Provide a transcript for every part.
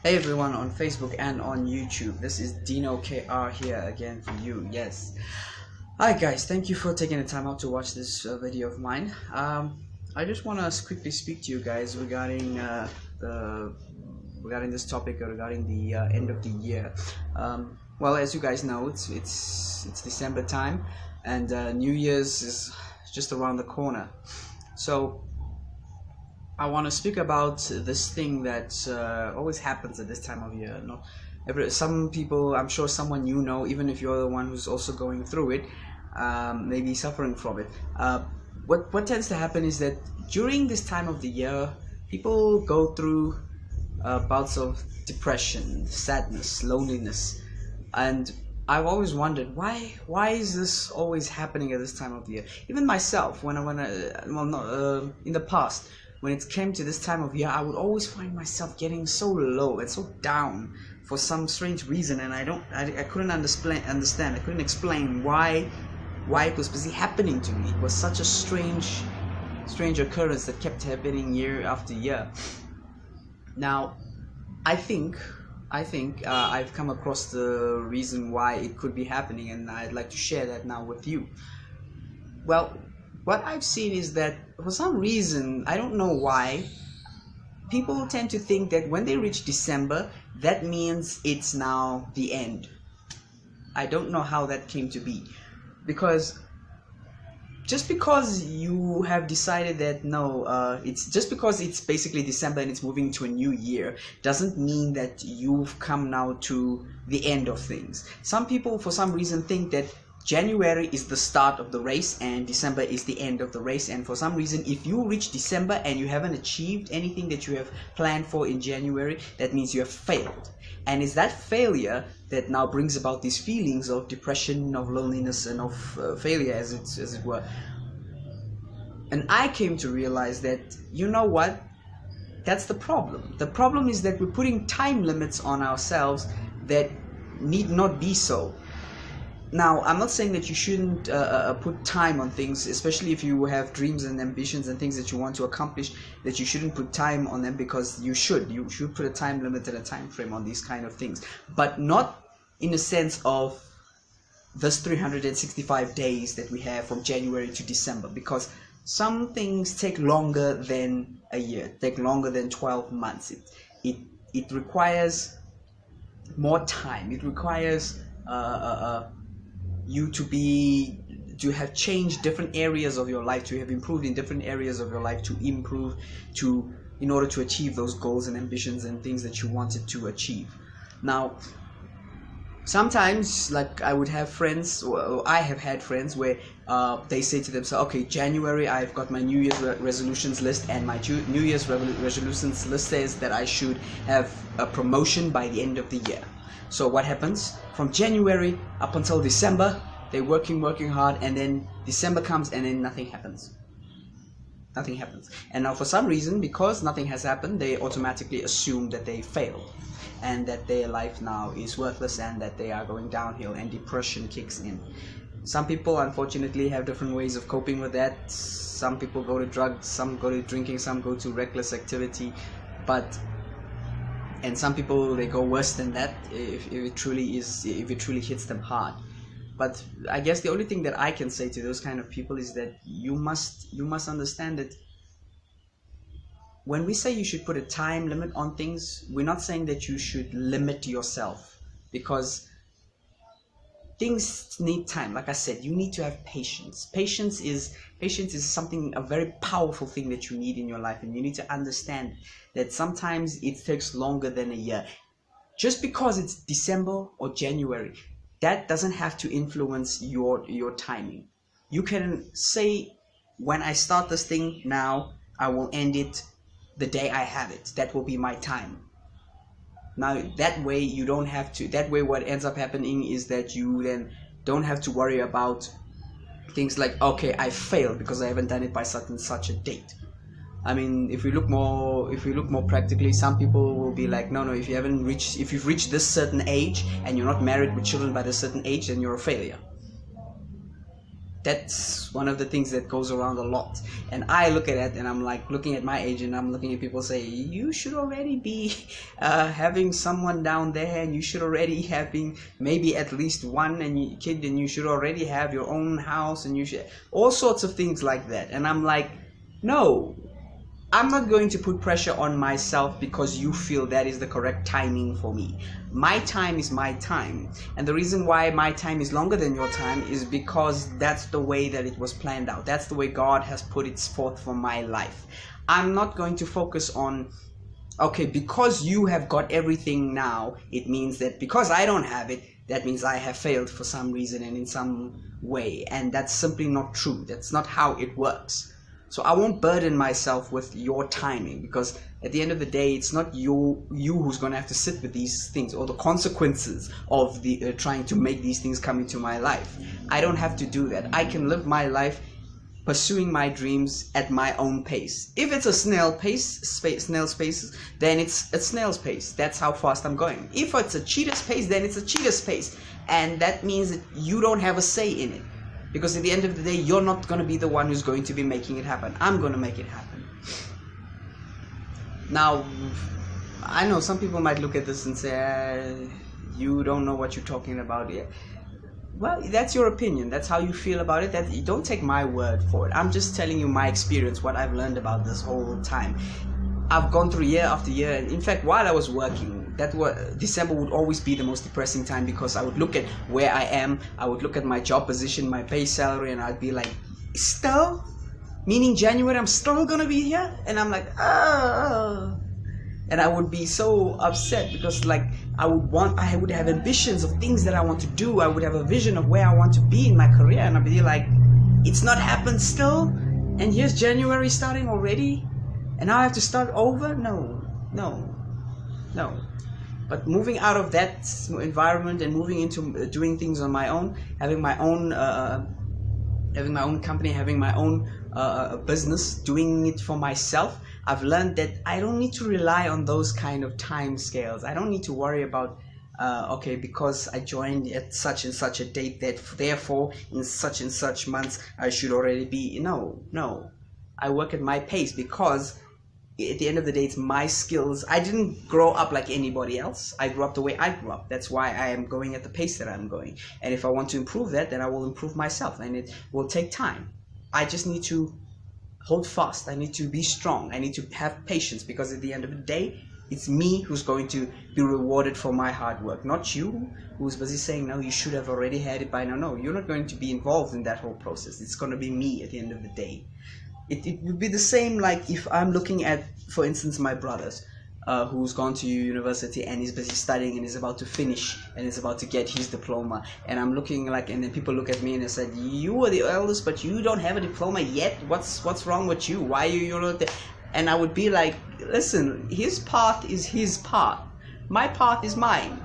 Hey everyone on Facebook and on YouTube. This is DinoKR here again for you. Yes. Hi guys, thank you for taking the time out to watch this video of mine. I just want to quickly speak to you guys regarding this topic regarding the end of the year. Well, as you guys know, it's December time, and New Year's is just around the corner. So I want to speak about this thing that always happens at this time of year. Some people, I'm sure someone you know, even if you're the one who's also going through it, maybe suffering from it. What tends to happen is that during this time of the year, people go through bouts of depression, sadness, loneliness, and I've always wondered why is this always happening at this time of the year? Even myself, in the past, when it came to this time of year, I would always find myself getting so low and so down for some strange reason, and I couldn't understand. I couldn't explain why it was busy happening to me. It was such a strange occurrence that kept happening year after year. Now, I think I've come across the reason why it could be happening, and I'd like to share that now with you. Well, what I've seen is that for some reason, I don't know why, people tend to think that when they reach December, that means it's now the end. I don't know how that came to be, because just because you have decided that it's just because it's basically December and it's moving to a new year doesn't mean that you've come now to the end of things. Some people for some reason think that January is the start of the race and December is the end of the race, and for some reason if you reach December and you haven't achieved anything that you have planned for in January, that means you have failed. And it's that failure that now brings about these feelings of depression, of loneliness, and of failure as it were. And I came to realize that, you know what, that's the problem. The problem is that we're putting time limits on ourselves that need not be so. Now, I'm not saying that you shouldn't put time on things, especially if you have dreams and ambitions and things that you want to accomplish, that you shouldn't put time on them, because you should put a time limit and a time frame on these kind of things, but not in a sense of this 365 days that we have from January to December, because some things take longer than a year, take longer than 12 months. It requires more time. It requires you to have changed different areas of your life, to have improved in different areas of your life, in order to achieve those goals and ambitions and things that you wanted to achieve. Now, sometimes, like, I would have friends, or I have had friends where they say to themselves, okay, January, I've got my New Year's resolutions list, and my New Year's resolutions list says that I should have a promotion by the end of the year. So what happens? From January up until December, they're working hard, and then December comes and then nothing happens. Nothing happens. And now for some reason, because nothing has happened, they automatically assume that they failed, and that their life now is worthless, and that they are going downhill, and depression kicks in. Some people unfortunately have different ways of coping with that. Some people go to drugs, some go to drinking, some go to reckless activity, and some people, they go worse than that if it truly hits them hard. But I guess the only thing that I can say to those kind of people is that you must understand that when we say you should put a time limit on things, we're not saying that you should limit yourself, because things need time. Like I said, you need to have patience. Patience is something, a very powerful thing that you need in your life, and you need to understand that sometimes it takes longer than a year. Just because it's December or January, that doesn't have to influence your timing. You can say, when I start this thing now, I will end it the day I have it. That will be my time. Now, that way you don't have to, that way what ends up happening is that you then don't have to worry about things like, okay, I failed because I haven't done it by such and such a date. I mean, if we look more practically, some people will be like, no, if you've reached this certain age and you're not married with children by this certain age, then you're a failure. That's one of the things that goes around a lot. And I look at it and I'm like looking at my age, and I'm looking at people say, you should already be having someone down there, and you should already having maybe at least one kid, and you should already have your own house, and you should all sorts of things like that. And I'm like, no, I'm not going to put pressure on myself because you feel that is the correct timing for me. My time is my time, and the reason why my time is longer than your time is because that's the way that it was planned out. That's the way God has put it forth for my life. I'm not going to focus on, okay, because you have got everything now, it means that because I don't have it, that means I have failed for some reason and in some way. And that's simply not true. That's not how it works. So I won't burden myself with your timing, because at the end of the day, it's not you who's going to have to sit with these things or the consequences of the trying to make these things come into my life. I don't have to do that. I can live my life pursuing my dreams at my own pace. If it's a snail's pace, then it's a snail's pace. That's how fast I'm going. If it's a cheetah's pace, then it's a cheetah's pace. And that means that you don't have a say in it. Because at the end of the day, you're not going to be the one who's going to be making it happen. I'm going to make it happen. Now, I know some people might look at this and say, you don't know what you're talking about here. Well, that's your opinion. That's how you feel about it. You don't take my word for it. I'm just telling you my experience, what I've learned about this whole time. I've gone through year after year. And in fact, while I was working, December would always be the most depressing time, because I would look at where I am, I would look at my job position, my base salary, and I'd be like, still? Meaning January I'm still gonna be here? And I'm like, oh. And I would be so upset, because like I would have ambitions of things that I want to do. I would have a vision of where I want to be in my career, and I'd be like, it's not happened still? And here's January starting already? And now I have to start over? No. But moving out of that environment and moving into doing things on my own, having my own company, having my own business, doing it for myself, I've learned that I don't need to rely on those kind of time scales. I don't need to worry about, okay, because I joined at such and such a date, that therefore in such and such months I should already be. No. I work at my pace, because at the end of the day, it's my skills. I didn't grow up like anybody else. I grew up the way I grew up. That's why I am going at the pace that I'm going. And if I want to improve that, then I will improve myself, and it will take time. I just need to hold fast. I need to be strong. I need to have patience, because at the end of the day, it's me who's going to be rewarded for my hard work, not you who's busy saying, no, you should have already had it by now. No, you're not going to be involved in that whole process. It's going to be me at the end of the day. It would be the same like if I'm looking at, for instance, my brothers, who's gone to university and is busy studying and is about to finish and is about to get his diploma, and I'm looking like, and then people look at me and they said, you are the eldest, but you don't have a diploma yet. What's wrong with you? Why are you not there? And I would be like, listen, his path is his path. My path is mine.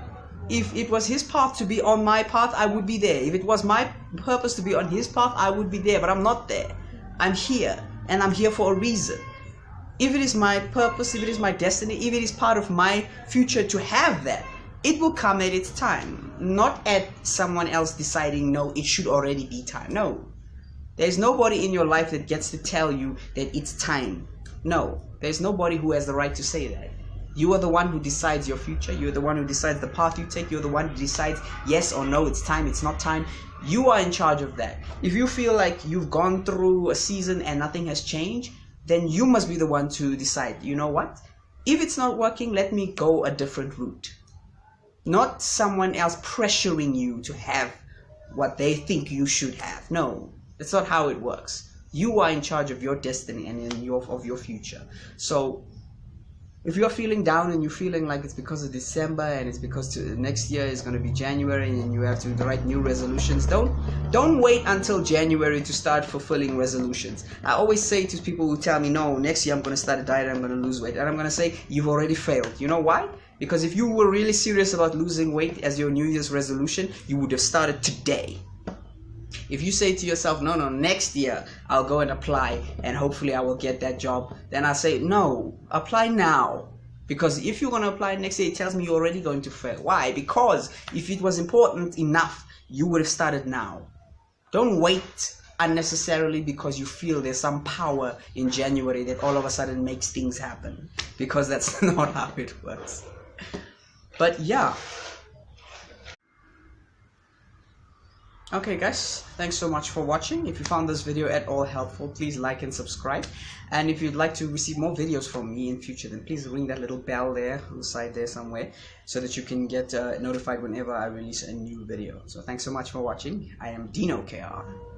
If it was his path to be on my path, I would be there. If it was my purpose to be on his path, I would be there, but I'm not there. I'm here, and I'm here for a reason. If it is my purpose, if it is my destiny, if it is part of my future to have that, it will come at its time, not at someone else deciding, no, it should already be time. No, there's nobody in your life that gets to tell you that it's time. No, there's nobody who has the right to say that. You are the one who decides your future. You're the one who decides the path you take. You're the one who decides yes or no, it's time, it's not time. You are in charge of that. If you feel like you've gone through a season and nothing has changed, then you must be the one to decide, you know what? If it's not working, let me go a different route. Not someone else pressuring you to have what they think you should have. No, that's not how it works. You are in charge of your destiny and of your future. So if you're feeling down and you're feeling like it's because of December and it's because next year is going to be January and you have to write new resolutions, don't wait until January to start fulfilling resolutions. I always say to people who tell me, no, next year I'm going to start a diet, I'm going to lose weight, and I'm going to say, you've already failed. You know why? Because if you were really serious about losing weight as your New Year's resolution, you would have started today. If you say to yourself, no, next year I'll go and apply and hopefully I will get that job, then I say, no, apply now. Because if you're going to apply next year, it tells me you're already going to fail. Why? Because if it was important enough, you would have started now. Don't wait unnecessarily because you feel there's some power in January that all of a sudden makes things happen, because that's not how it works. But yeah. Okay guys, thanks so much for watching. If you found this video at all helpful, please like and subscribe. And if you'd like to receive more videos from me in future, then please ring that little bell there on the side there somewhere, so that you can get notified whenever I release a new video. So thanks so much for watching. I am DinoKR.